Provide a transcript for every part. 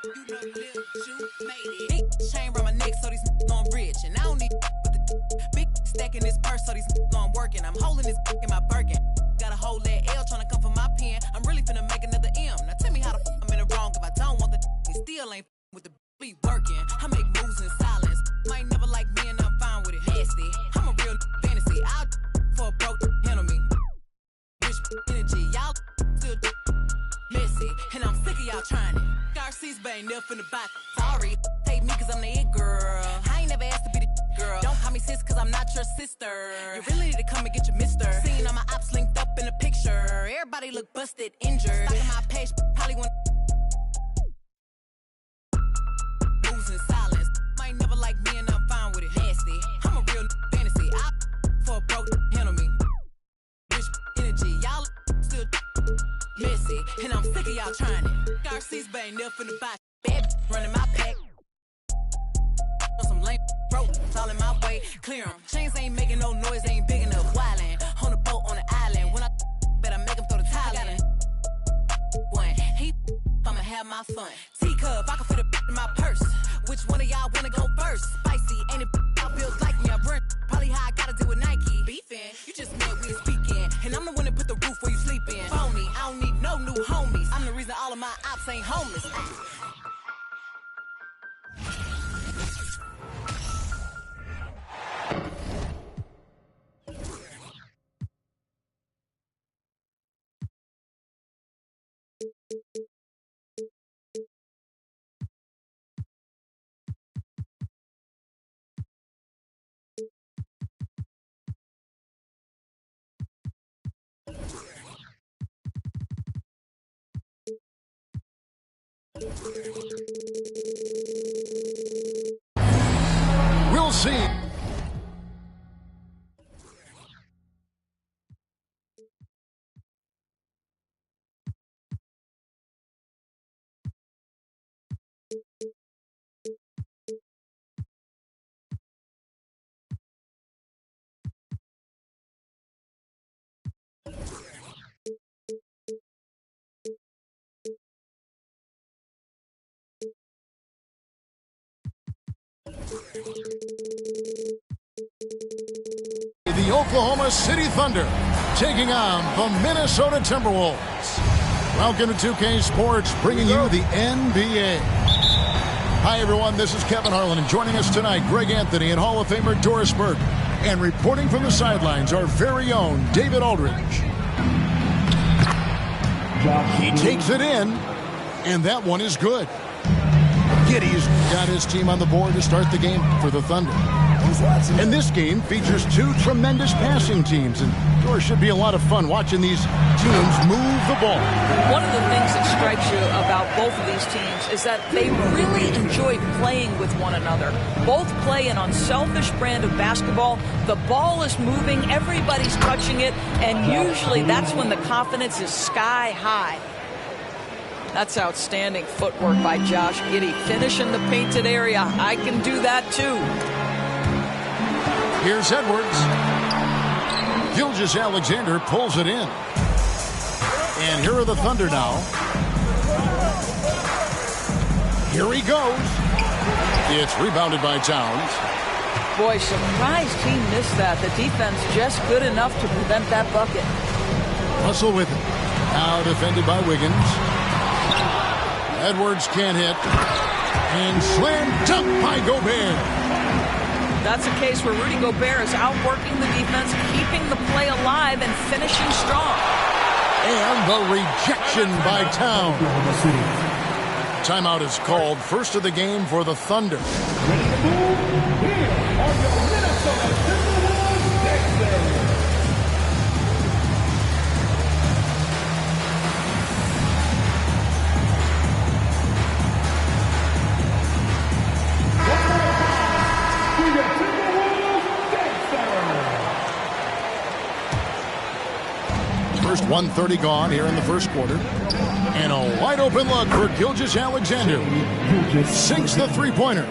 You know Lil Ju made it. Big chain around my neck so these gon' rich. And I don't need with the big stack in this purse so these gon' working. I'm holding this in my Birkin. Got a whole that L tryna come for my pen. I'm really finna make another M. Now tell me how the I'm in the wrong if I don't want the and still ain't with the be working. I make moves in silence. Might never like me and I'm fine with it. Nasty. I'm a real fantasy. I'll for a broke handle me. Rich energy. Y'all still messy. And I'm sick of y'all trying it. Garcia's but ain't never finna buy. Sorry, take me cause I'm the it girl. I ain't never asked to be the girl. Don't call me sis cause I'm not your sister. You really need to come and get your mister. Seen all my ops linked up in a picture. Everybody look busted, injured. Stuck on my page, probably want moves in silence. Might never like me and I'm fine with it. Nasty, I'm a real fantasy. I for a broke handle me. Rich energy, y'all still messy, and I'm sick of y'all trying it. Garcia's but ain't never finna buy. Bad running my pack. Some lame broke, it's all in my way. Clear 'em. Chains ain't making no noise, ain't big enough. Wildin' on the boat on the island. When I better make 'em throw the tile in. One, I'ma have my fun. Teacup, I can fit a in my purse. Which one of y'all wanna go first? Spicy, ain't it y'all bills like me? I run probably how I gotta deal with Nike. Beefin', you just met we this weekend. And I'm the one that put the roof where you sleep in. Phony, I don't need no new homies. I'm the reason all of my ops ain't homeless. We'll see. The Oklahoma City Thunder taking on the Minnesota Timberwolves. Welcome to 2K Sports, bringing you the NBA. Hi, everyone. This is Kevin Harlan, and joining us tonight, Greg Anthony and Hall of Famer Doris Burke. And reporting from the sidelines, our very own David Aldridge. He takes it in, and that one is good. Giddy's got his team on the board to start the game for the Thunder. And this game features two tremendous passing teams, and sure should be a lot of fun watching these teams move the ball. One of the things that strikes you about both of these teams is that they really enjoy playing with one another. Both play an unselfish brand of basketball. The ball is moving, everybody's touching it, and usually that's when the confidence is sky high. That's outstanding footwork by Josh Giddey. Finishing the painted area. I can do that too. Here's Edwards. Gilgeous-Alexander pulls it in. And here are the Thunder now. Here he goes. It's rebounded by Towns. Boy, surprised he missed that. The defense just good enough to prevent that bucket. Russell with it. Now defended by Wiggins. Edwards can't hit. And slam dunk by Gobert. That's a case where Rudy Gobert is outworking the defense, keeping the play alive, and finishing strong. And the rejection by Towns. Timeout is called. First of the game for the Thunder. Ready to move? Here are your Minnesota Timberwolves Texans. First 1:30 gone here in the first quarter. And a wide open look for Gilgeous-Alexander. Sinks the three-pointer.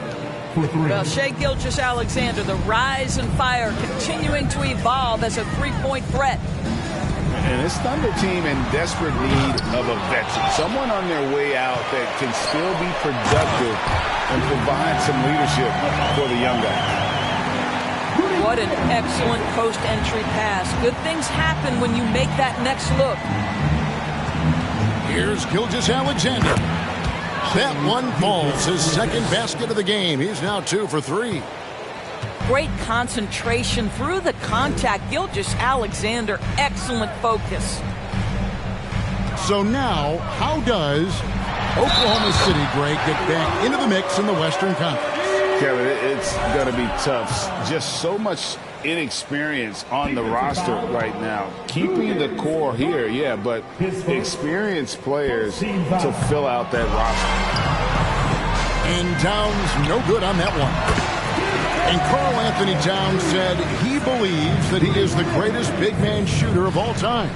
Well, Shai Gilgeous-Alexander, the rise and fire, continuing to evolve as a three-point threat. And this Thunder team in desperate need of a veteran, someone on their way out that can still be productive and provide some leadership for the young guys. What an excellent post-entry pass. Good things happen when you make that next look. Here's Gilgeous-Alexander. That one falls, his second basket of the game. He's now 2 for 3. Great concentration through the contact. Gilgeous-Alexander, excellent focus. So now, how does Oklahoma City, Greg, get back into the mix in the Western Conference? Kevin, it's going to be tough. Just so much inexperience on the roster right now. Keeping the core here, yeah, but experienced players to fill out that roster. And Towns no good on that one. And Karl Anthony Towns said he believes that he is the greatest big man shooter of all time.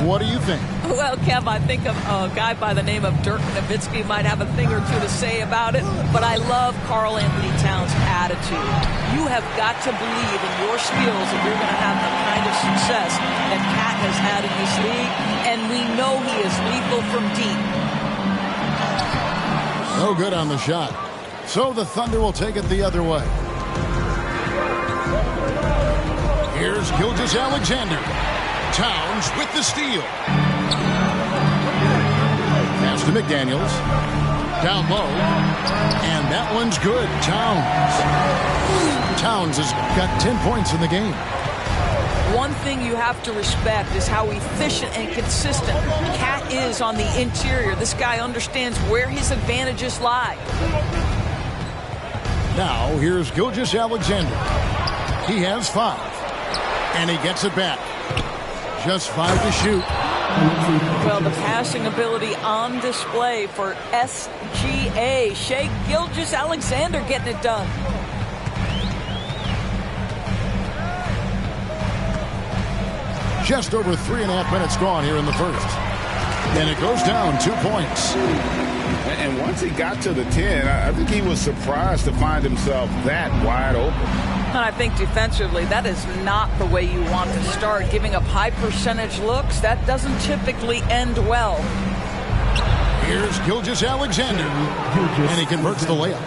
What do you think? Well, Kev, I think a guy by the name of Dirk Nowitzki might have a thing or two to say about it, but I love Karl Anthony Towns' attitude. You have got to believe in your skills if you're going to have the kind of success that Cat has had in this league, and we know he is lethal from deep. No good on the shot. So the Thunder will take it the other way. Here's Gilgeous-Alexander. Towns with the steal. Pass to McDaniels. Down low. And that one's good. Towns has got 10 points in the game. One thing you have to respect is how efficient and consistent Cat is on the interior. This guy understands where his advantages lie. Now, here's Gilgeous-Alexander. He has 5. And he gets it back. Just 5 to shoot. Well, the passing ability on display for SGA. Shai Gilgeous-Alexander getting it done. Just over 3.5 minutes gone here in the first. And it goes down 2 points. And once he got to the 10, I think he was surprised to find himself that wide open. And I think defensively, that is not the way you want to start. Giving up high percentage looks, that doesn't typically end well. Here's Gilgeous-Alexander. And he converts the layup.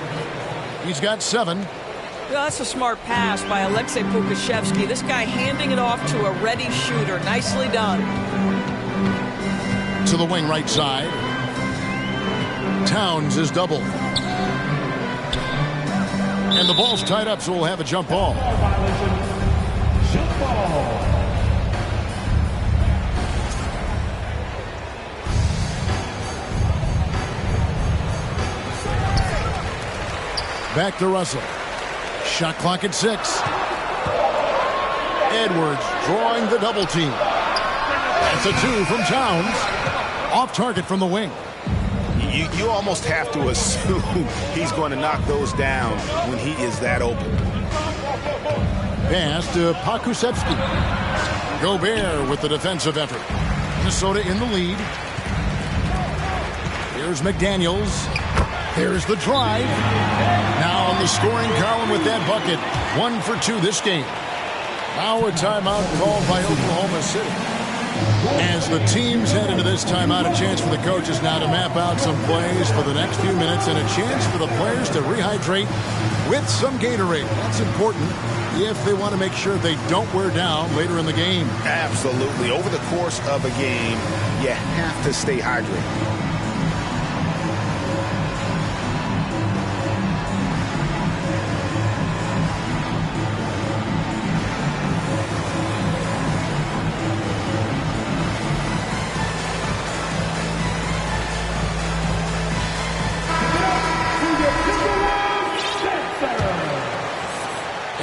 He's got 7. Well, that's a smart pass by Aleksej Pokusevski. This guy handing it off to a ready shooter. Nicely done. To the wing right side. Towns is doubled. And the ball's tied up, so we'll have a jump ball. Jump ball. Back to Russell. Shot clock at 6. Edwards drawing the double team. That's a 2 from Towns. Off target from the wing. You almost have to assume he's going to knock those down when he is that open. Pass to Pokusevski. Gobert with the defensive effort. Minnesota in the lead. Here's McDaniels. There's the drive. Now on the scoring column with that bucket. 1 for 2 this game. Now a timeout called by Oklahoma City. As the teams head into this timeout, a chance for the coaches now to map out some plays for the next few minutes and a chance for the players to rehydrate with some Gatorade. That's important if they want to make sure they don't wear down later in the game. Absolutely. Over the course of a game, you have to stay hydrated.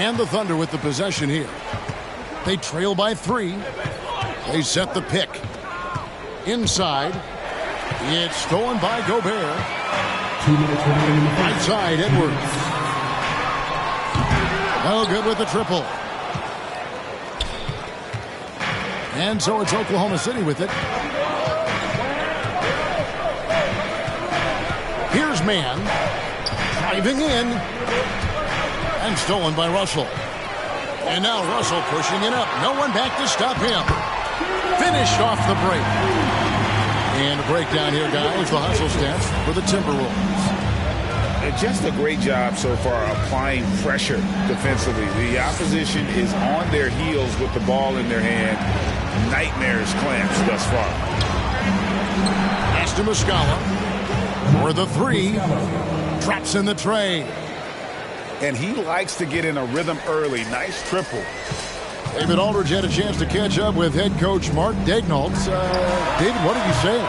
And the Thunder with the possession here. They trail by 3. They set the pick. Inside. It's stolen by Gobert. 2 minutes remaining in the Right side, Edwards. No good with the triple. And so it's Oklahoma City with it. Here's Mann. Driving in. And stolen by Russell. And now Russell pushing it up. No one back to stop him. Finished off the break. And a breakdown here, guys. The hustle stats for the Timberwolves. Just a great job so far applying pressure defensively. The opposition is on their heels with the ball in their hand. Nightmares clamps thus far. Ashton Muscala for the three. Drops in the tray. And he likes to get in a rhythm early. Nice triple. David Aldridge had a chance to catch up with head coach Mark Daignault. David, what did you say?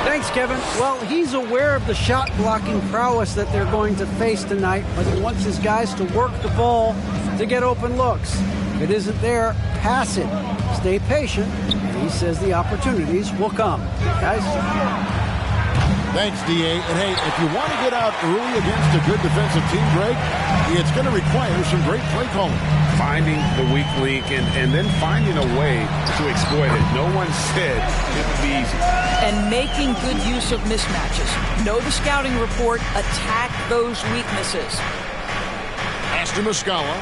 Thanks, Kevin. Well, he's aware of the shot blocking prowess that they're going to face tonight, but he wants his guys to work the ball to get open looks. If it isn't there, pass it. Stay patient, and he says the opportunities will come. Guys? Thanks, D.A. And hey, if you want to get out early against a good defensive team, Greg, it's going to require some great play calling. Finding the weak link and then finding a way to exploit it. No one said it would be easy. And making good use of mismatches. Know the scouting report. Attack those weaknesses. Ashton Muscala.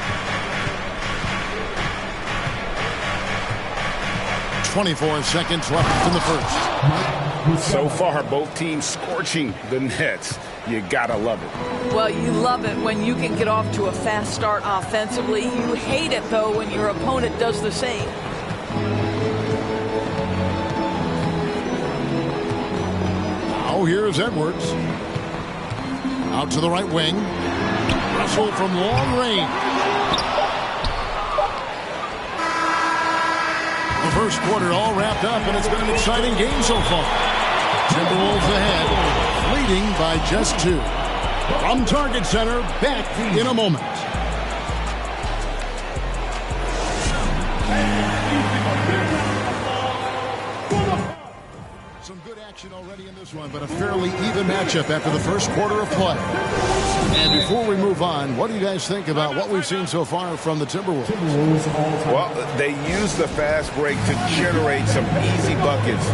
24 seconds left in the first. So far, both teams scorching the Nets. You gotta love it. Well, you love it when you can get off to a fast start offensively. You hate it, though, when your opponent does the same. Now here's Edwards. Out to the right wing. Russell from long range. The first quarter all wrapped up, and it's been an exciting game so far. Timberwolves ahead, leading by just 2. From Target Center, back in a moment. Some good action already in this one, but a fairly even matchup after the first quarter of play. And before we move on, what do you guys think about what we've seen so far from the Timberwolves? Well, they used the fast break to generate some easy buckets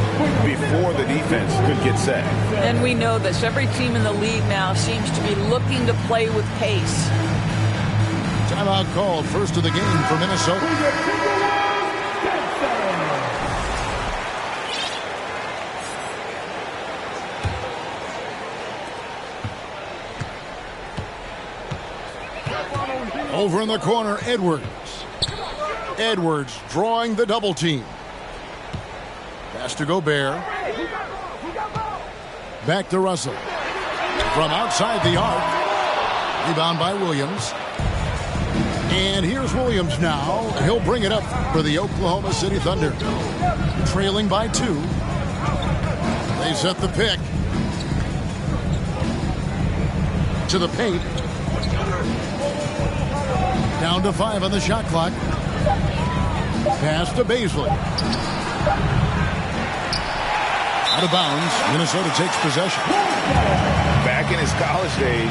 before the defense could get set. And we know this. Every team in the league now seems to be looking to play with pace. Timeout called, first of the game for Minnesota. Over in the corner, Edwards. Edwards drawing the double team. Pass to Gobert. Back to Russell. From outside the arc. Rebound by Williams. And here's Williams now. He'll bring it up for the Oklahoma City Thunder. Trailing by 2. They set the pick. To the paint. Down to 5 on the shot clock. Pass to Baisley. Out of bounds. Minnesota takes possession. Back in his college days,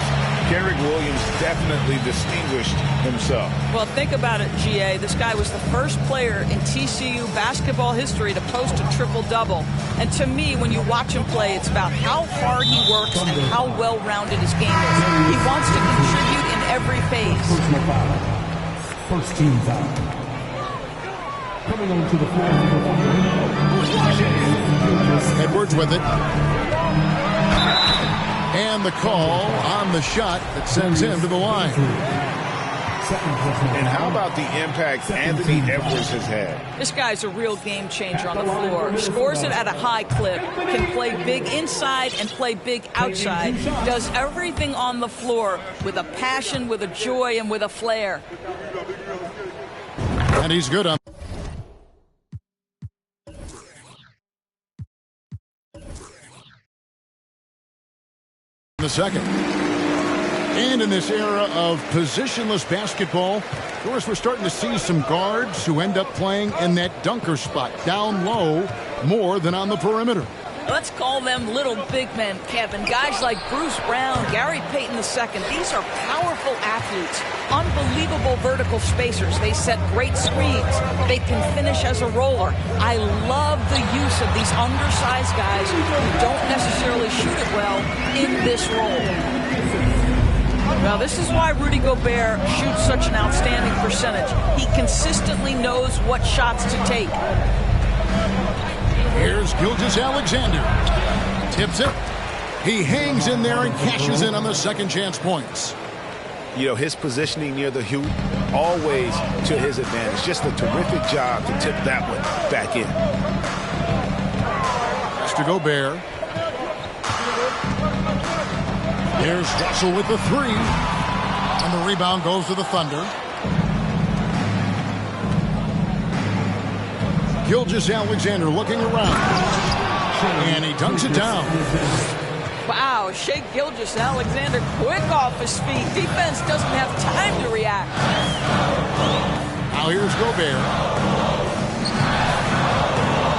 Kenrich Williams definitely distinguished himself. Well, think about it, GA. This guy was the first player in TCU basketball history to post a triple-double. And to me, when you watch him play, it's about how hard he works and how well-rounded his game is. He wants to contribute in every phase. First team foul. Coming onto the floor. Edwards with it. And the call on the shot that sends him to the line. And how about the impact Anthony Edwards has had? This guy's a real game changer on the floor. Scores it at a high clip. Can play big inside and play big outside. Does everything on the floor with a passion, with a joy, and with a flair. And he's good on the second. And in this era of positionless basketball, of course, we're starting to see some guards who end up playing in that dunker spot, down low, more than on the perimeter. Let's call them little big men, Kevin. Guys like Bruce Brown, Gary Payton II. These are powerful athletes, unbelievable vertical spacers. They set great screens. They can finish as a roller. I love the use of these undersized guys who don't necessarily shoot it well in this role. Now, this is why Rudy Gobert shoots such an outstanding percentage. He consistently knows what shots to take. Here's Gilgeous-Alexander. Tips it. He hangs in there and cashes in on the second chance points. You know, his positioning near the hoop, always to his advantage. Just a terrific job to tip that one back in. To Gobert. Here's Russell with the three. And the rebound goes to the Thunder. Gilgeous-Alexander looking around. And he dunks it down. Wow, Shai Gilgeous-Alexander quick off his feet. Defense doesn't have time to react. Now here's Gobert.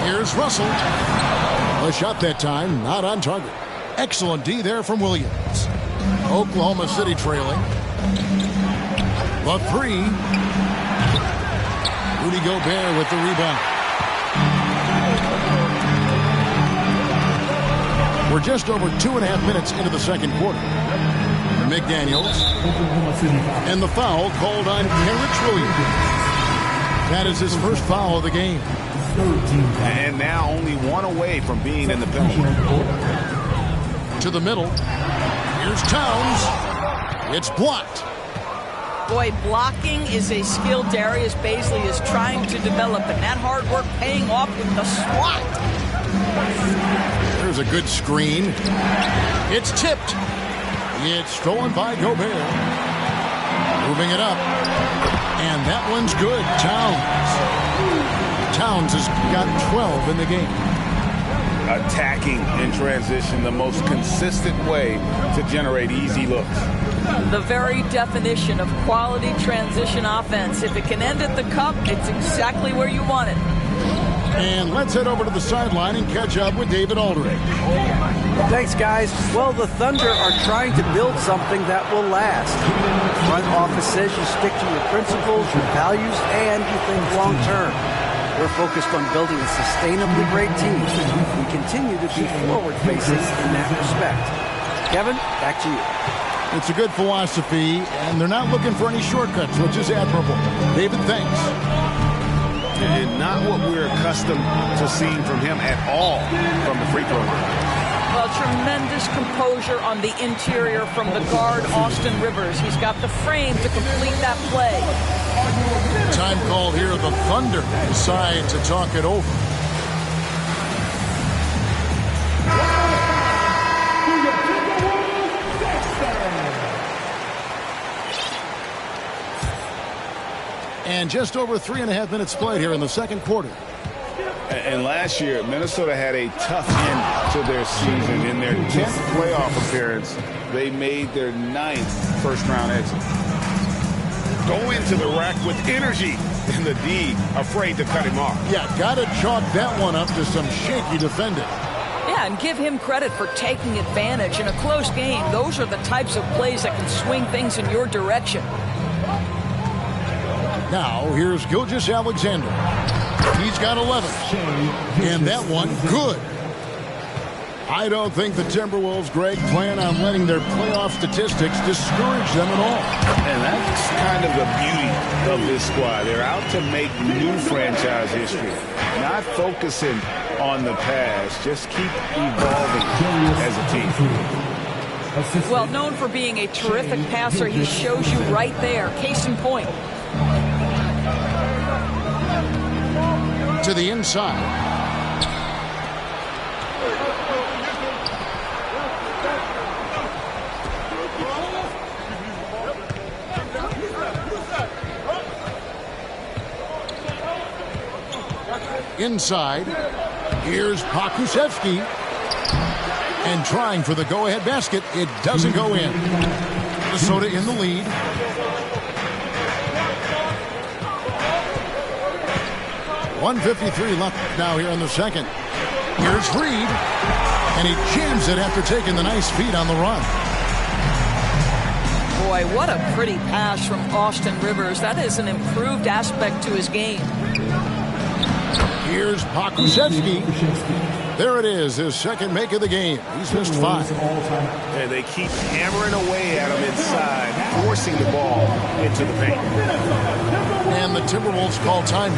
Here's Russell. A shot that time, not on target. Excellent D there from Williams. Oklahoma City trailing. The three. Rudy Gobert with the rebound. We're just over 2.5 minutes into the second quarter. McDaniels. And the foul called on Kenrich Williams. That is his first foul of the game. And now only one away from being in the penalty. To the middle. Here's Towns. It's blocked. Boy, blocking is a skill Darius Baisley is trying to develop, and that hard work paying off with the swat. There's a good screen. It's tipped. It's stolen by Gobert. Moving it up. And that one's good. Towns has got 12 in the game. Attacking in transition, the most consistent way to generate easy looks. The very definition of quality transition offense. If it can end at the cup, it's exactly where you want it. And let's head over to the sideline and catch up with David Aldridge. Thanks, guys. Well, the Thunder are trying to build something that will last. The front office says you stick to your principles, your values, and you think long term. We're focused on building a sustainably great team. We continue to be forward-facing in that respect. Kevin, back to you. It's a good philosophy, and they're not looking for any shortcuts, which is admirable. David, thanks. And not what we're accustomed to seeing from him at all from the free throw line. Well, tremendous composure on the interior from the guard, Austin Rivers. He's got the frame to complete that play. Time called here. The Thunder decide to talk it over. And just over 3.5 minutes played here in the second quarter. And last year, Minnesota had a tough end to their season. In their 10th playoff appearance, they made their 9th first-round exit. Go into the rack with energy, and the D afraid to cut him off. Yeah, got to chalk that one up to some shaky defending. Yeah, and give him credit for taking advantage in a close game. Those are the types of plays that can swing things in your direction. Now, here's Gilgeous-Alexander. He's got 11. And that one, good. I don't think the Timberwolves, Greg, plan on letting their playoff statistics discourage them at all. And that's kind of the beauty of this squad. They're out to make new franchise history. Not focusing on the past. Just keep evolving as a team. Well, known for being a terrific passer, he shows you right there. Case in point. To the inside. Inside. Here's Pokusevski. And trying for the go-ahead basket. It doesn't go in. Minnesota in the lead. .153 left now here in the second. Here's Reed. And he jams it after taking the nice feed on the run. Boy, what a pretty pass from Austin Rivers. That is an improved aspect to his game. Here's Pokusevski. There it is, his second make of the game. He's missed 5. And they keep hammering away at him inside, forcing the ball into the paint. And the Timberwolves call time.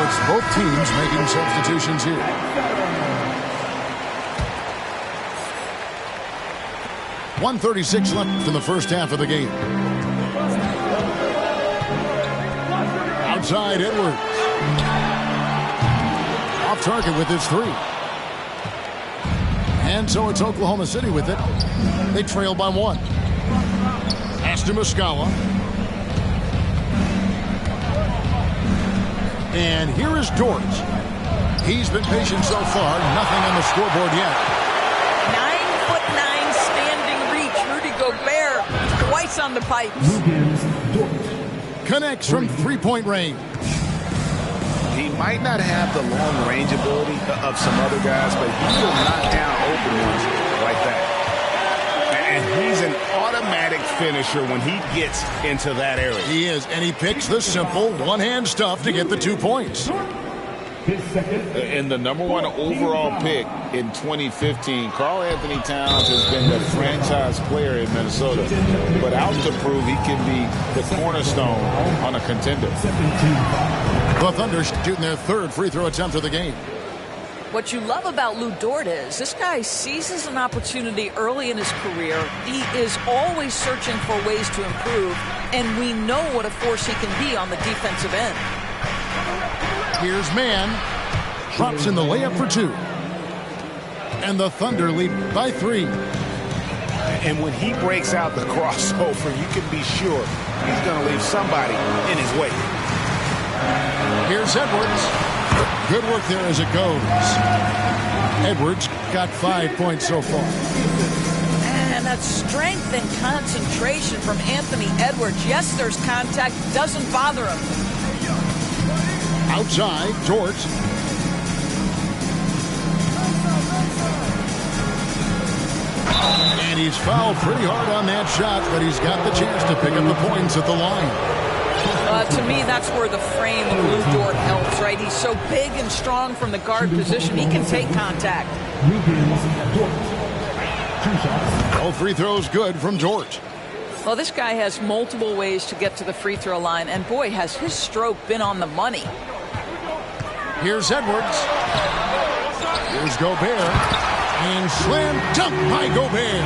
it's both teams making substitutions here. .136 left in the first half of the game. Outside Edwards. Off target with his three. And so it's Oklahoma City with it. They trail by one. Pass to Muskawa. And here is Dort. He's been patient so far. Nothing on the scoreboard yet. 9'9" standing reach. Rudy Gobert twice on the pipes. Connects from three-point range. He might not have the long range ability of some other guys, but he will knock down open ones like that. And he's an automatic finisher when he gets into that area. He is, and he picks the simple one-hand stuff to get the 2 points. And the #1 overall pick in 2015, Karl Anthony Towns has been the franchise player in Minnesota, but out to prove he can be the cornerstone on a contender. The Thunder shooting their third free throw attempt of the game. What you love about Lou Dort is this guy seizes an opportunity early in his career. He is always searching for ways to improve, and we know what a force he can be on the defensive end. Here's Mann. Drops in the layup for two. And the Thunder lead by 3. And when he breaks out the crossover, you can be sure he's going to leave somebody in his way. Here's Edwards. Good work there as it goes. Edwards got 5 points so far. And that strength and concentration from Anthony Edwards. Yes, there's contact. Doesn't bother him. Outside, Dort. And he's fouled pretty hard on that shot, but he's got the chance to pick up the points at the line. To me, that's where the frame of Lou Dort helps, right? He's so big and strong from the guard position, he can take contact. All free throws good from Dort. Well, this guy has multiple ways to get to the free throw line, and boy, has his stroke been on the money. Here's Edwards. Here's Gobert. And slam dunk by Gobert.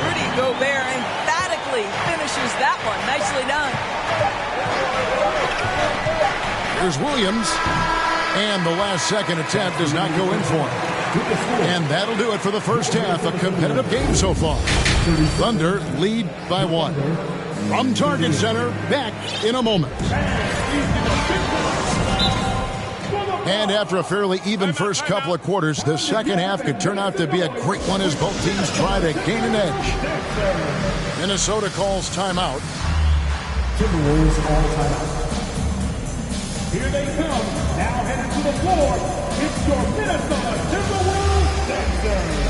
Rudy Gobert emphatically finishes that one. Nicely done. Here's Williams. And the last second attempt does not go in for him. And that'll do it for the first half. A competitive game so far. Thunder lead by 1. From Target Center, back in a moment. And after a fairly even first couple of quarters, the second half could turn out to be a great one as both teams try to gain an edge. Minnesota calls timeout. Timberwolves all timeout. Here they come, now headed to the floor. It's your Minnesota Timberwolves Sixers.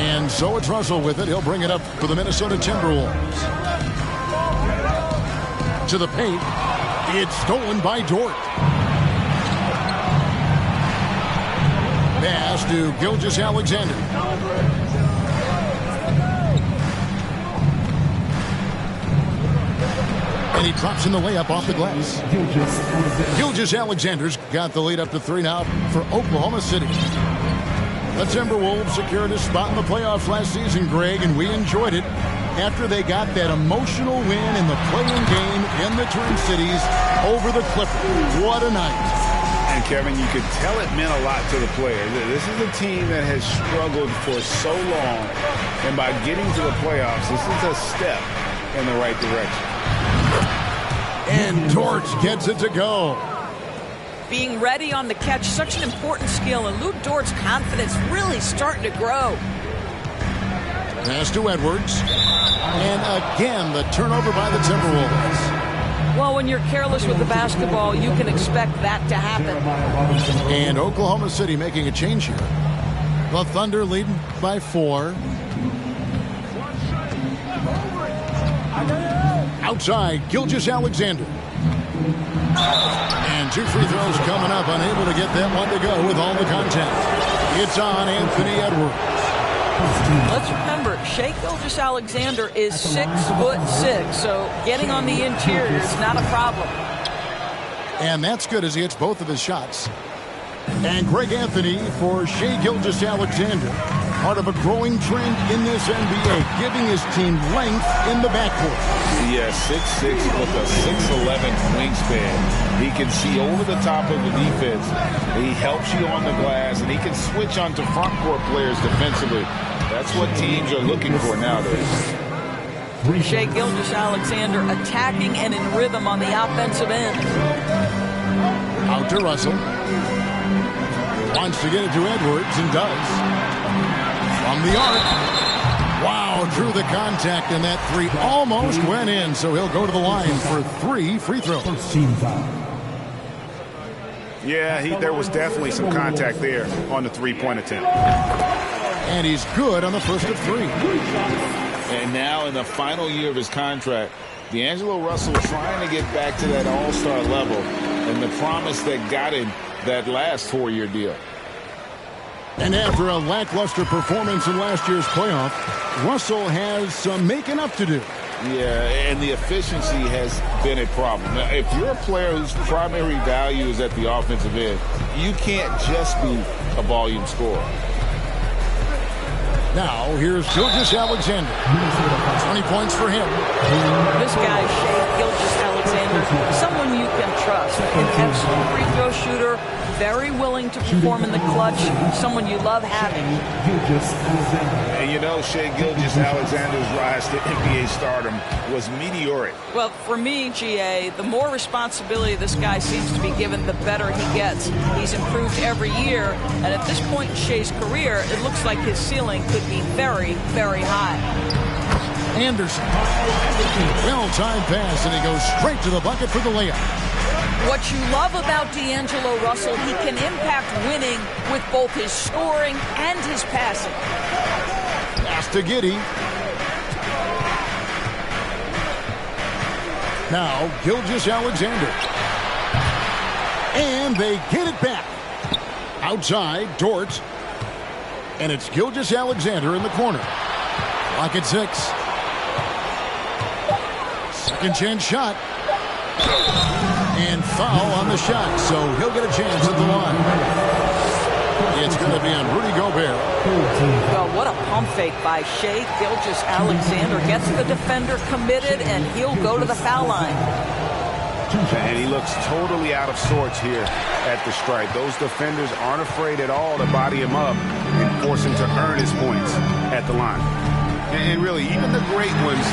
And so it's Russell with it. He'll bring it up for the Minnesota Timberwolves. To the paint. It's stolen by Dort. Pass to Gilgeous-Alexander. And he drops in the layup off the glass. Gilgeous-Alexander's got the lead up to 3 now for Oklahoma City. The Timberwolves secured a spot in the playoffs last season, Greg, and we enjoyed it after they got that emotional win in the play-in game in the Twin Cities over the Clippers. What a night. And, Kevin, you could tell it meant a lot to the players. This is a team that has struggled for so long, and by getting to the playoffs, this is a step in the right direction. And Dort gets it to go. Being ready on the catch, such an important skill, and Lou Dort's confidence really starting to grow. Pass to Edwards. And again, the turnover by the Timberwolves. Well, when you're careless with the basketball, you can expect that to happen. And Oklahoma City making a change here. The Thunder leading by 4. Outside, Gilgeous-Alexander. And 2 free throws coming up, unable to get that one to go with all the contact. It's on Anthony Edwards. Let's remember, Shai Gilgeous-Alexander is 6'6", so getting on the interior is not a problem. And that's good as he hits both of his shots. And Greg Anthony for Shai Gilgeous-Alexander. Part of a growing trend in this NBA, giving his team length in the backcourt. Yeah, 6'6" with a 6'11" wingspan. He can see over the top of the defense. He helps you on the glass, and he can switch onto front court players defensively. That's what teams are looking for nowadays. Shai Gilgeous-Alexander attacking and in rhythm on the offensive end. Out to Russell. Wants to get it to Edwards and does. From the arc. Wow, drew the contact, and that 3 almost went in, so he'll go to the line for 3 free throws. Yeah, there was definitely some contact there on the three-point attempt. And he's good on the first of 3. And now in the final year of his contract, D'Angelo Russell trying to get back to that all-star level and the promise that got him that last 4-year deal. And after a lackluster performance in last year's playoff, Russell has some making up to do. Yeah, and the efficiency has been a problem. Now, if you're a player whose primary value is at the offensive end, you can't just be a volume scorer. Now, here's Gilgeous-Alexander. 20 points for him. This guy, Shai Gilgeous-Alexander, someone you can trust. An excellent free throw shooter, very willing to perform in the clutch, someone you love having. And you know, Shai Gilgeous-Alexander's rise to NBA stardom was meteoric. Well, for me, GA, the more responsibility this guy seems to be given, the better he gets. He's improved every year, and at this point in Shai's career, it looks like his ceiling could be very, very high. Anderson. Well-timed pass, and he goes straight to the bucket for the layup. What you love about D'Angelo Russell, he can impact winning with both his scoring and his passing. Pass to Giddey. Now, Gilgeous-Alexander. And they get it back. Outside, Dort. And it's Gilgeous-Alexander in the corner. Clock at 6. Second chance shot. And foul on the shot, so he'll get a chance at the line. It's going to be on Rudy Gobert. Well, what a pump fake by Shai Gilgeous-Alexander. Gets the defender committed, and he'll go to the foul line. And he looks totally out of sorts here at the stripe. Those defenders aren't afraid at all to body him up and force him to earn his points at the line. And really, even the great ones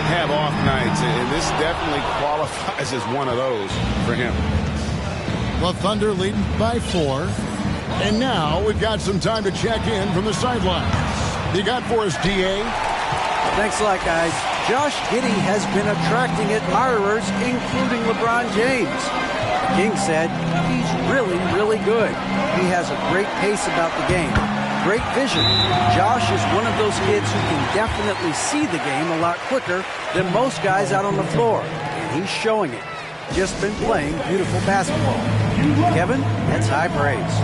have off nights, and this definitely qualifies as one of those for him. The Thunder leading by 4. And now we've got some time to check in from the sidelines. You got for us, DA? Thanks a lot, guys. Josh Giddey has been attracting admirers, including LeBron James. King said he's really, really good. He has a great pace about the game. Great vision. Josh is one of those kids who can definitely see the game a lot quicker than most guys out on the floor. And he's showing it. Just been playing beautiful basketball. Kevin, that's high praise.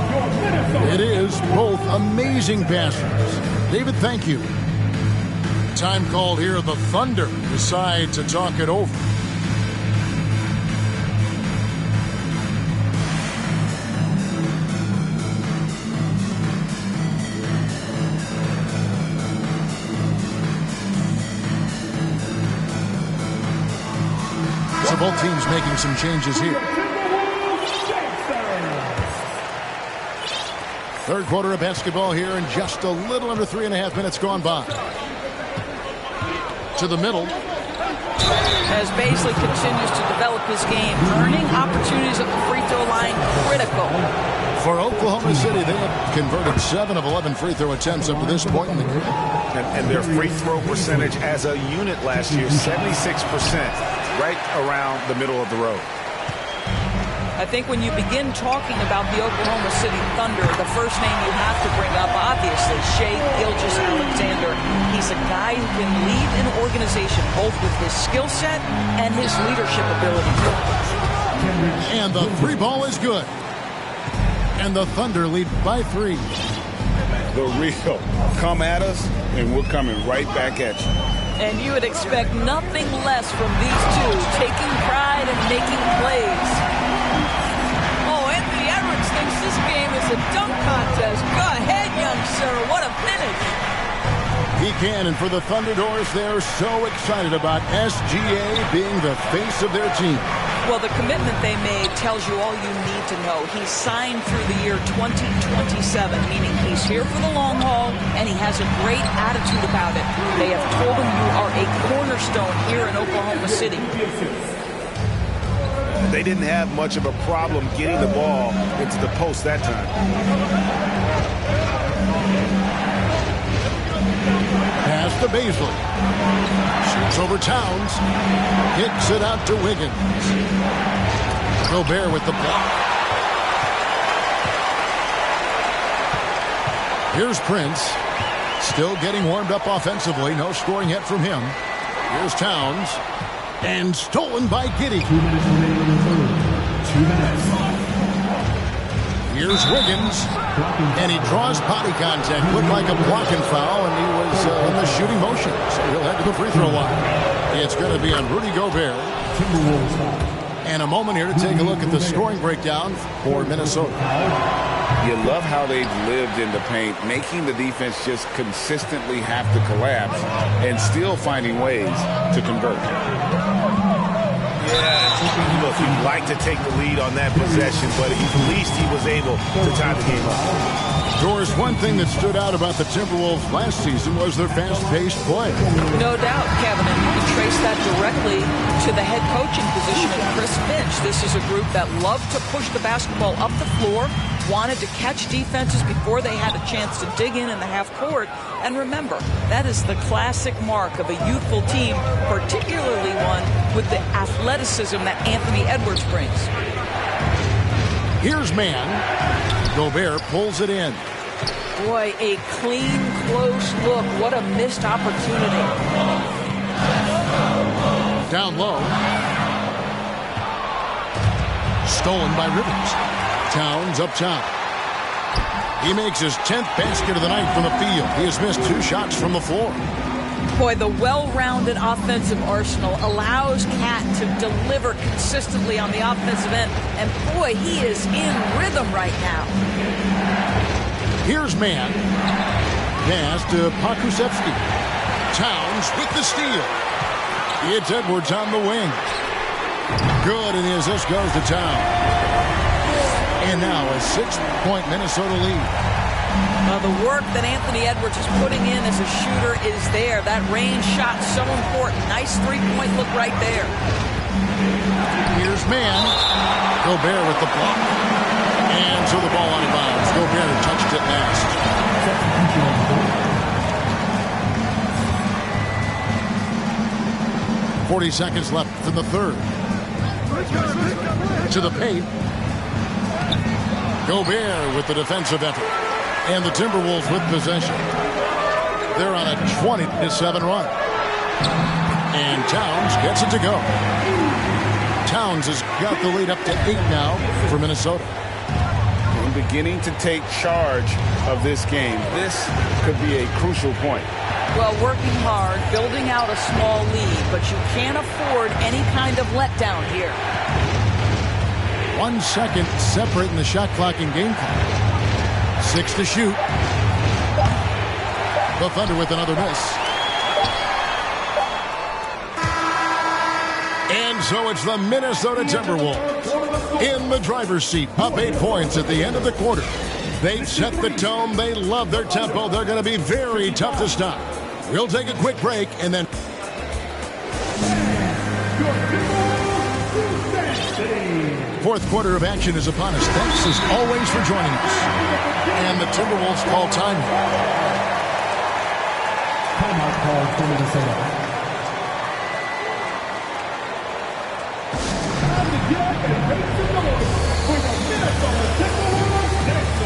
It is both amazing passers. David, thank you. Time called here. The Thunder decide to talk it over. So both teams making some changes here. Third quarter of basketball here, and just a little under 3.5 minutes gone by. To the middle. As Baisley continues to develop his game, earning opportunities at the free throw line, critical. For Oklahoma City, they have converted 7 of 11 free throw attempts up to this point in the game. And their free throw percentage as a unit last year, 76%, right around the middle of the road. I think when you begin talking about the Oklahoma City Thunder, the first name you have to bring up, obviously, Shai Gilgeous-Alexander. He's a guy who can lead an organization both with his skill set and his leadership ability. And the three ball is good. And the Thunder lead by 3. The real. Come at us, and we're coming right back at you. And you would expect nothing less from these two, taking pride and making plays. Oh, Anthony Edwards thinks this game is a dunk contest. Go ahead, young sir. What a finish. He can, and for the Thunderbirds, they're so excited about SGA being the face of their team. Well, the commitment they made tells you all you need to know. He's signed through the year 2027, meaning he's here for the long haul, and he has a great attitude about it. They have told him you are a cornerstone here in Oklahoma City. They didn't have much of a problem getting the ball into the post that time. Pass to Baisley. Shoots over Towns. Kicks it out to Wiggins. Gobert with the block. Here's Prince. Still getting warmed up offensively. No scoring yet from him. Here's Towns. And stolen by Giddey. 2 minutes remaining in the third. 2 minutes. Here's Wiggins, and he draws body contact. Looked like a blocking foul, and he was in the shooting motion. So he'll head to the free throw line. It's going to be on Rudy Gobert. And a moment here to take a look at the scoring breakdown for Minnesota. You love how they've lived in the paint, making the defense just consistently have to collapse and still finding ways to convert. Yeah, look, you'd like to take the lead on that possession, but at least he was able to tie the game up. Doris, one thing that stood out about the Timberwolves last season was their fast-paced play. No doubt, Kevin, and you can trace that directly to the head coaching position of Chris Finch. This is a group that loved to push the basketball up the floor, wanted to catch defenses before they had a chance to dig in the half court. And remember, that is the classic mark of a youthful team, particularly one with the athleticism that Anthony Edwards brings. Here's man. Gobert pulls it in. Boy, a clean, close look. What a missed opportunity. Down low. Stolen by Rivers. Towns up top. He makes his 10th basket of the night from the field. He has missed 2 shots from the floor. Boy, the well-rounded offensive arsenal allows Cat to deliver consistently on the offensive end. And boy, he is in rhythm right now. Here's man. Pass to Pokusevski. Towns with the steal. It's Edwards on the wing. Good, and the assist goes to Towns. And now a 6-point Minnesota lead. The work that Anthony Edwards is putting in as a shooter is there. That range shot so important. Nice three-point look right there. Here's man. Gobert with the block. And so the ball out of bounds. Gobert touched it last. 40 seconds left in the third. To the paint. Gobert with the defensive effort. And the Timberwolves with possession. They're on a 20-7 run. And Towns gets it to go. Towns has got the lead up to 8 now for Minnesota. And beginning to take charge of this game. This could be a crucial point. Well, working hard, building out a small lead, but you can't afford any kind of letdown here. 1 second separating the shot clock and game clock. 6 to shoot. The Thunder with another miss. And so it's the Minnesota Timberwolves in the driver's seat, up 8 points at the end of the quarter. They've set the tone. They love their tempo. They're going to be very tough to stop. We'll take a quick break and then... Fourth quarter of action is upon us. Thanks as always for joining us. And the Timberwolves call time. Timeout called for Minnesota. Time to get up and make some noise for the Minnesota Timberwolves next.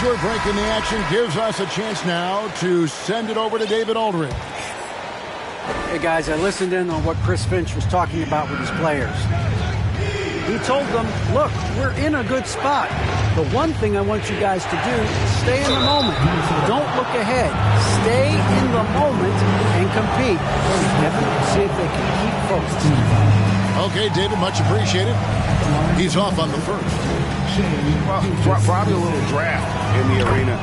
short break in the action gives us a chance now to send it over to David Aldridge. Hey, guys, I listened in on what Chris Finch was talking about with his players. He told them, look, we're in a good spot. The one thing I want you guys to do is stay in the moment. Don't look ahead. Stay in the moment and compete. Kevin, see if they can keep focused. Okay, David, much appreciated. He's off on the first. Well, probably a little draft in the arena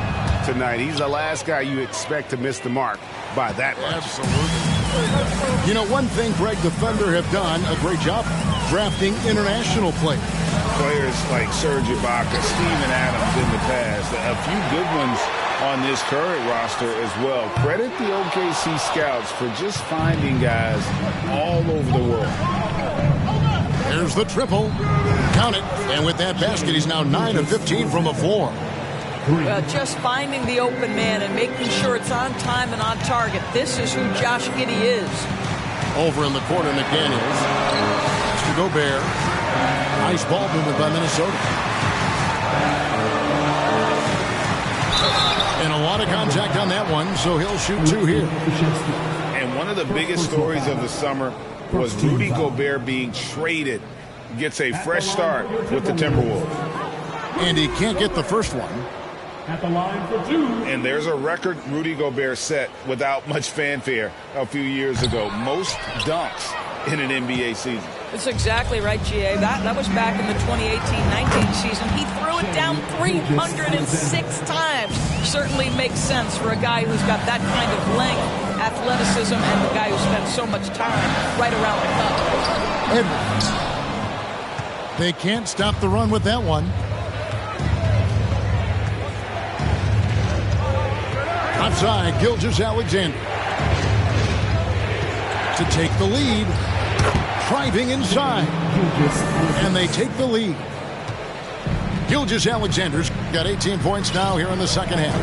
tonight. He's the last guy you expect to miss the mark by that much. Absolutely. You know, one thing, Greg, the Thunder have done a great job drafting international players. Players like Serge Ibaka, Steven Adams in the past, a few good ones on this current roster as well. Credit the OKC scouts for just finding guys all over the world. There's the triple. Count it. And with that basket, he's now 9 of 15 from the floor. Just finding the open man and making sure it's on time and on target. This is who Josh Giddey is. Over in the corner, McDaniels. To Gobert. Nice ball movement by Minnesota. And a lot of contact on that one, so he'll shoot 2 here. And one of the biggest stories of the summer was Rudy Gobert being traded. Gets a fresh start with the Timberwolves. And he can't get the first one. At the line for 2. And there's a record Rudy Gobert set without much fanfare a few years ago. Most dunks in an NBA season. That's exactly right, G.A. That was back in the 2018-19 season. He threw it down 306 times. Certainly makes sense for a guy who's got that kind of length, athleticism, and the guy who spent so much time right around the cup. Edwards. They can't stop the run with that one. Outside, Gilgeous-Alexander to take the lead. Driving inside. And they take the lead. Gilgeous-Alexander's got 18 points now here in the second half.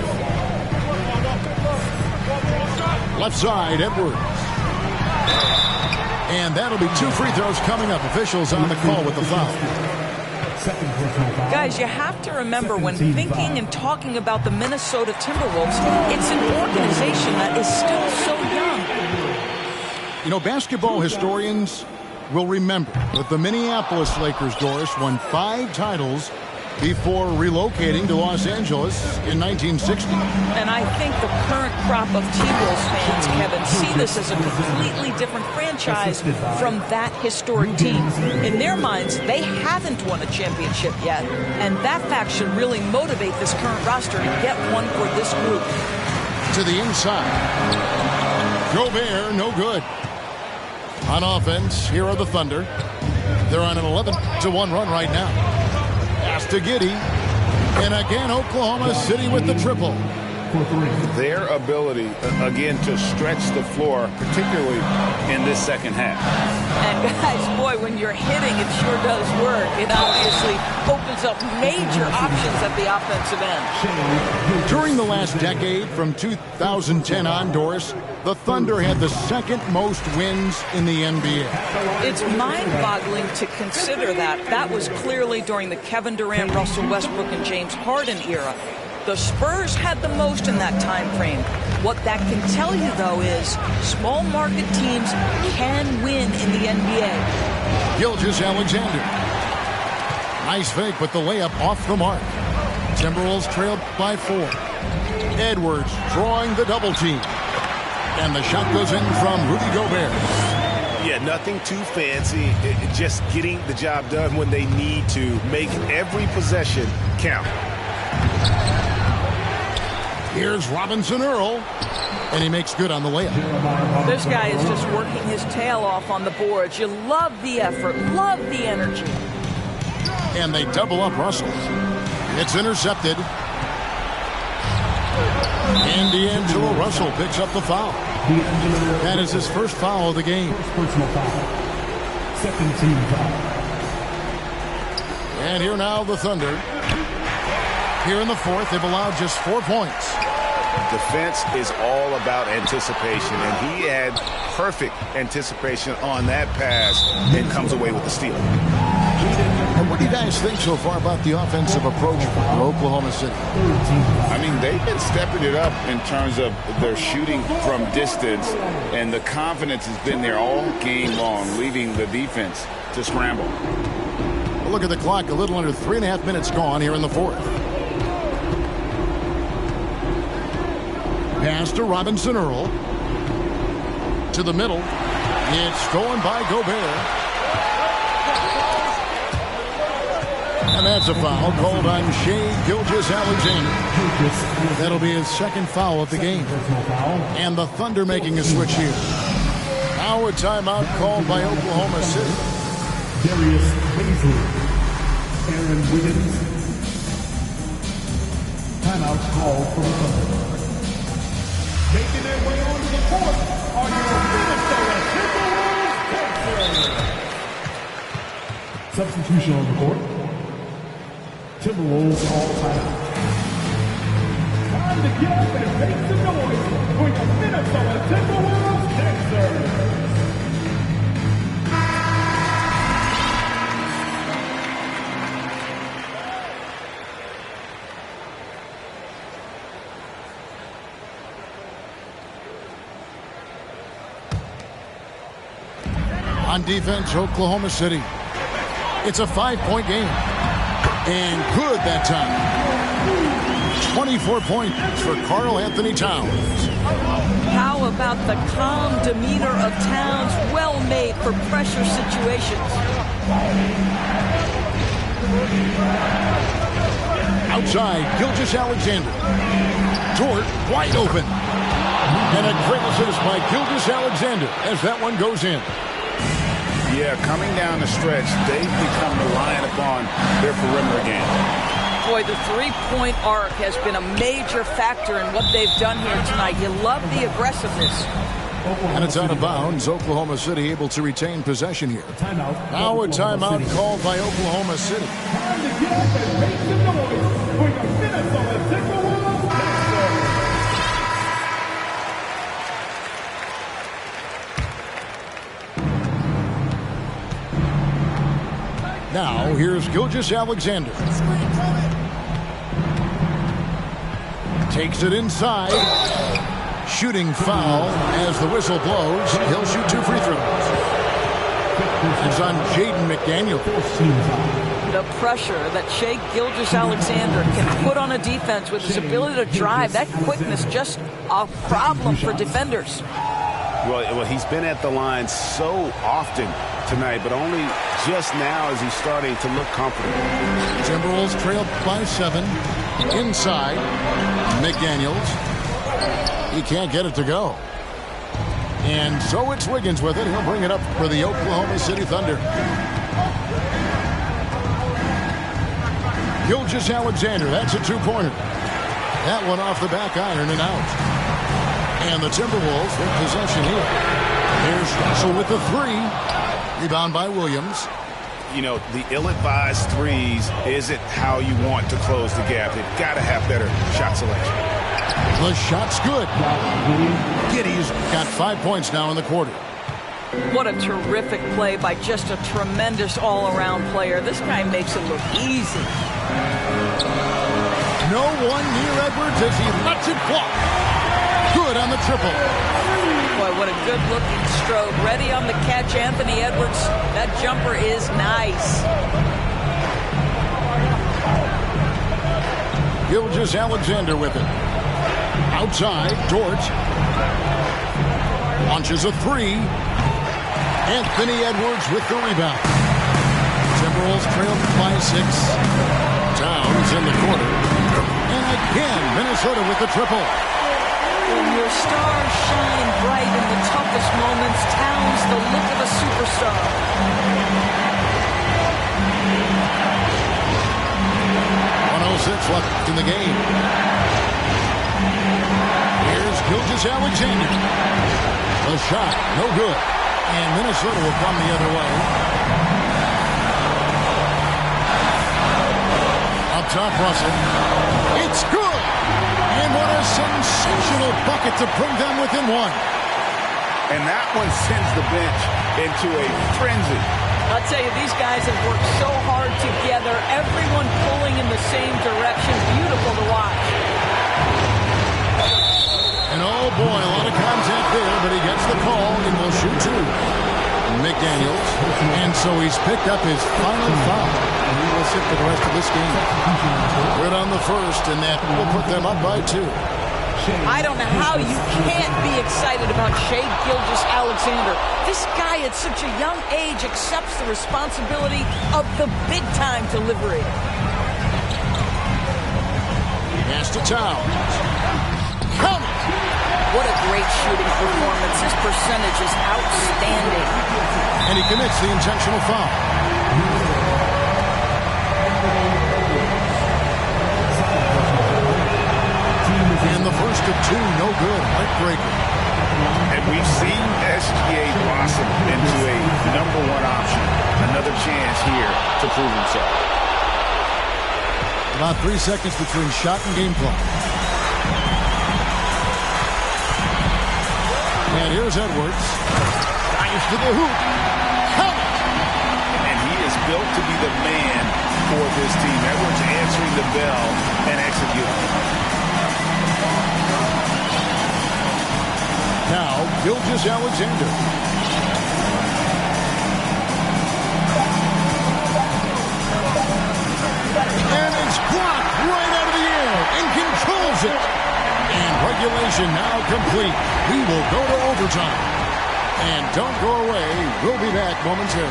Left side, Edwards. And that'll be 2 free throws coming up. Officials on the call with the foul. Guys, you have to remember when thinking and talking about the Minnesota Timberwolves, it's an organization that is still so young. You know, basketball historians will remember that the Minneapolis Lakers, Doris, won 5 titles before relocating to Los Angeles in 1960. And I think the current crop of T-Wolves fans, Kevin, see this as a completely different franchise from that historic team. In their minds, they haven't won a championship yet, and that fact should really motivate this current roster to get one for this group. To the inside. Gobert, no good. On offense, here are the Thunder. They're on an 11-1 run right now. Pass to Giddey. And again, Oklahoma City with the triple. Their ability, again, to stretch the floor, particularly in this second half. And guys, boy, when you're hitting, it sure does work. It obviously opens up major options at the offensive end. During the last decade, from 2010 on, Doris, the Thunder had the second most wins in the NBA. It's mind-boggling to consider that. That was clearly during the Kevin Durant, Russell Westbrook, and James Harden era. The Spurs had the most in that time frame. What that can tell you, though, is small market teams can win in the NBA. Gilgeous-Alexander. Nice fake, but the layup off the mark. Timberwolves trailed by 4. Edwards drawing the double team. And the shot goes in from Rudy Gobert. Yeah, nothing too fancy. Just getting the job done when they need to. Make every possession count. Here's Robinson Earl, and he makes good on the layup. This guy is just working his tail off on the boards. You love the effort, love the energy. And they double up Russell. It's intercepted. And D'Angelo Russell picks up the foul. That is his first foul of the game. Personal foul. Second team foul. And here now the Thunder. Here in the fourth, they've allowed just 4 points. Defense is all about anticipation, and he had perfect anticipation on that pass and comes away with the steal. What do you guys think so far about the offensive approach for Oklahoma City? I mean, they've been stepping it up in terms of their shooting from distance, and the confidence has been there all game long, leaving the defense to scramble. Well, look at the clock. A little under 3.5 minutes gone here in the fourth. Pass to Robinson Earl. To the middle. It's stolen by Gobert. And that's a foul called on Shai Gilgeous-Alexander. That'll be his second foul of the game. And the Thunder making a switch here. Now a timeout called by Oklahoma City. Darius Paisley, Aaron Wiggins. Timeout called for the Thunder. Making their way onto the court are your Minnesota Timberwolves. Substitution on the court. Timberwolves all timeout. Time to get up and make some noise for your Minnesota Timberwolves dancers. On defense, Oklahoma City. It's a 5-point game. And good that time. 24 points for Karl Anthony Towns. How about the calm demeanor of Towns, well made for pressure situations? Outside, Gilgeous-Alexander. Dort wide open. And a great assist by Gilgeous-Alexander as that one goes in. Yeah, coming down the stretch, they've become reliant upon their perimeter game. Boy, the three-point arc has been a major factor in what they've done here tonight. You love the aggressiveness. And it's out of bounds. Oklahoma City able to retain possession here. Now a timeout called by Oklahoma City. Time to get up and make some noise for your Minnesota Timberwolves dancers. Now, here's Gilgeous-Alexander. Takes it inside. Shooting foul as the whistle blows. He'll shoot 2 free throws. It's on Jaden McDaniel. The pressure that Shai Gilgeous-Alexander can put on a defense with his ability to drive, that quickness just a problem for defenders. Well, he's been at the line so often tonight, but only just now is he starting to look comfortable. Timberwolves trailed by 7. Inside, McDaniels. He can't get it to go. And so it's Wiggins with it. He'll bring it up for the Oklahoma City Thunder. Gilgeous-Alexander, that's a 2-pointer. That one off the back iron and out. And the Timberwolves with possession here. Here's Russell with the 3. Rebound by Williams. You know, the ill-advised threes isn't how you want to close the gap. They've got to have better shot selection. The shot's good. Giddey's got 5 points now in the quarter. What a terrific play by just a tremendous all-around player. This guy makes it look easy. No one near Edwards as he lets it fly. Good on the triple. Boy, what a good-looking stroke. Ready on the catch, Anthony Edwards. That jumper is nice. Gilgeous-Alexander with it. Outside, Dort. Launches a 3. Anthony Edwards with the rebound. Timberwolves trailed by 6. Towns in the corner. And again, Minnesota with the triple. When your stars shine bright in the toughest moments, Towns the look of a superstar. 1:06 left in the game. Here's Gilgeous-Alexander. The shot, no good. And Minnesota will come the other way. Up top, Russell. It's good! And what a sensational bucket to bring them within 1. And that one sends the bench into a frenzy. I'll tell you, these guys have worked so hard together, everyone pulling in the same direction. Beautiful to watch. And oh boy, a lot of contact there, but he gets the call and will shoot two. McDaniels, and so he's picked up his final foul. And he will sit for the rest of this game. Good on the first, and that will put them up by 2. I don't know how you can't be excited about Shai Gilgeous-Alexander. This guy at such a young age accepts the responsibility of the big-time delivery. Pass to Towns. Come! What a great shooting performance. His percentage is outstanding. And he commits the intentional foul. And the first of 2, no good. Heartbreaker. And we've seen SGA blossom into a #1 option. Another chance here to prove himself. About 3 seconds between shot and game clock. And here's Edwards. Dives to the hoop. Count! And he is built to be the man for this team. Edwards answering the bell and executing. Now, Gilgeous-Alexander. And it's blocked right out of the air and controls it. And regulation now complete. We will go to overtime. And don't go away. We'll be back momentarily.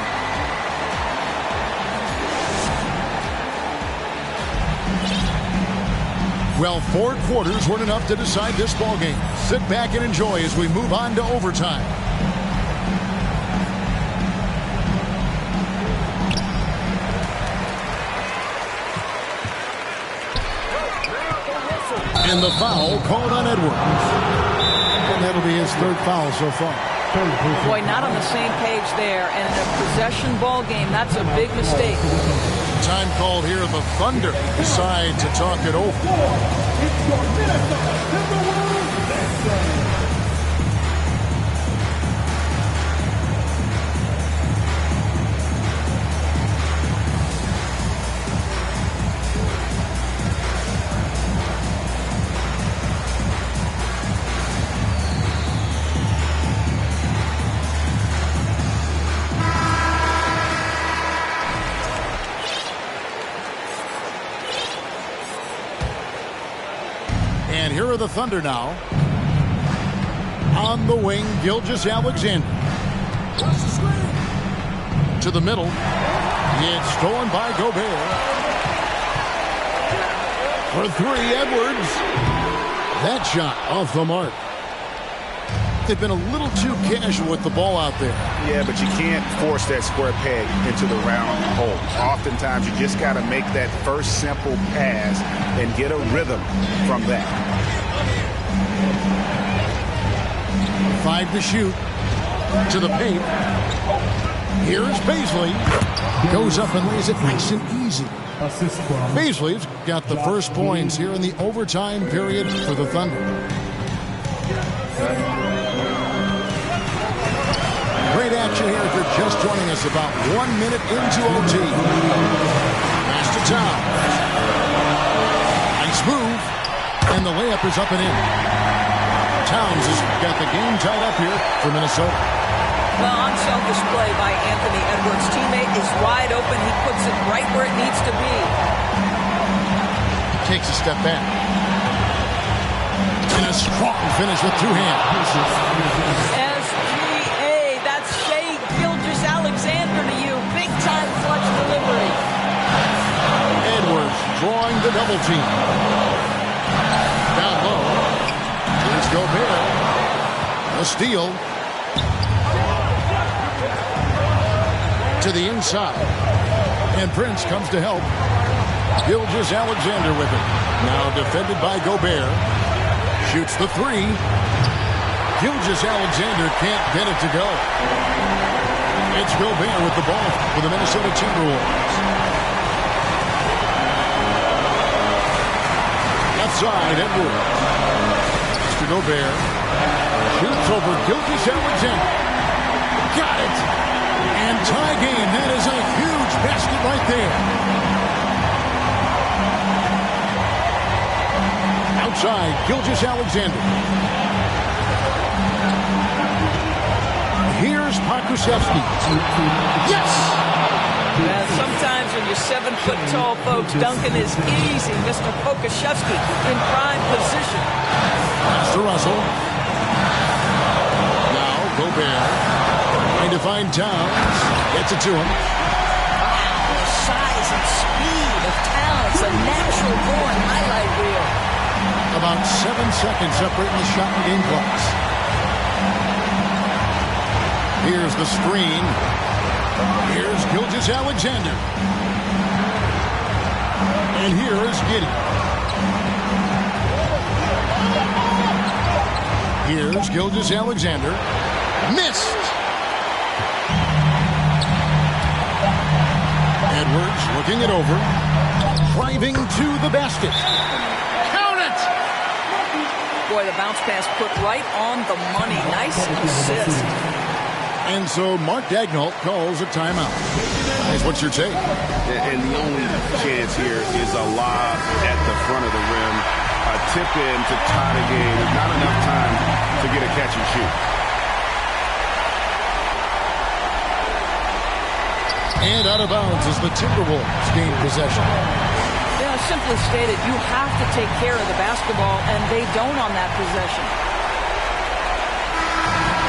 Well, 4 quarters weren't enough to decide this ballgame. Sit back and enjoy as we move on to overtime. And the foul called on Edwards. And that'll be his 3rd foul so far. Boy, not on the same page there. And in a possession ball game, that's a big mistake. Time called here. The Thunder decide to talk it over. And here are the Thunder now. On the wing, Gilgeous-Alexander. To the middle. It's stolen by Gobert. For 3, Edwards. That shot off the mark. They've been a little too casual with the ball out there. Yeah, but you can't force that square peg into the round hole. Oftentimes, you just got to make that first simple pass and get a rhythm from that. 5 to shoot. To the paint. Here's Baisley. Goes up and lays it nice and easy. Baisley's got the first points here in the overtime period for the Thunder. Great action here if you're just joining us. About 1 minute into OT. Pass to Towns. Nice move. And the layup is up and in. Towns has got the game tied up here for Minnesota. Well, unselfish play by Anthony Edwards. Teammate is wide open. He puts it right where it needs to be. Takes a step back. And a strong finish with 2 hands. SGA, that's Shai Gilgeous-Alexander to you. Big time clutch delivery. Edwards drawing the double team. Down low. Here's Gobert. A steal. To the inside. And Prince comes to help. Gilgeous-Alexander with it. Now defended by Gobert. Shoots the 3. Gilgeous-Alexander can't get it to go. It's Gobert with the ball for the Minnesota Timberwolves. Outside, Edwards. To Gobert. Shoots over Gilgeous-Alexander. Got it. And tie game. That is a huge basket right there. Outside, Gilgeous-Alexander. Here's Pokusevski. Yes! And sometimes when you're 7-foot-tall, folks, dunking is easy. Mr. Pokusevski in prime position. Pass to Russell. Now Gobert. Trying to find Towns. Gets it to him. Wow, the size and speed of Towns, a natural-born highlight reel. About 7 seconds separating the shot and game clocks. Here's the screen. Here's Gilgeous-Alexander. And here is Giddey. Here's Gilgeous-Alexander. Missed. Edwards looking it over. Driving to the basket. Count it! Boy, the bounce pass put right on the money. Nice assist. And so Mark Daigneault calls a timeout. Guys, what's your take? And the only chance here is a lob at the front of the rim. A tip-in to tie the game with not enough time to get a catch and shoot. And out of bounds as the Timberwolves gain possession. Yeah, simply stated, you have to take care of the basketball, and they don't on that possession.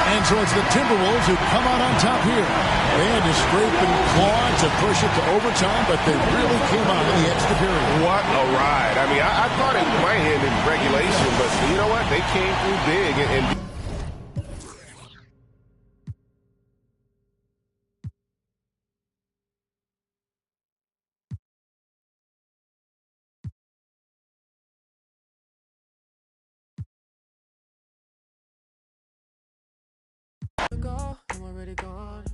And so it's the Timberwolves who come out on top here. They had to scrape and claw to push it to overtime, but they really came out in the extra period. What a ride. I mean, I thought it might end in regulation, but you know what? They came through big and I'm already gone.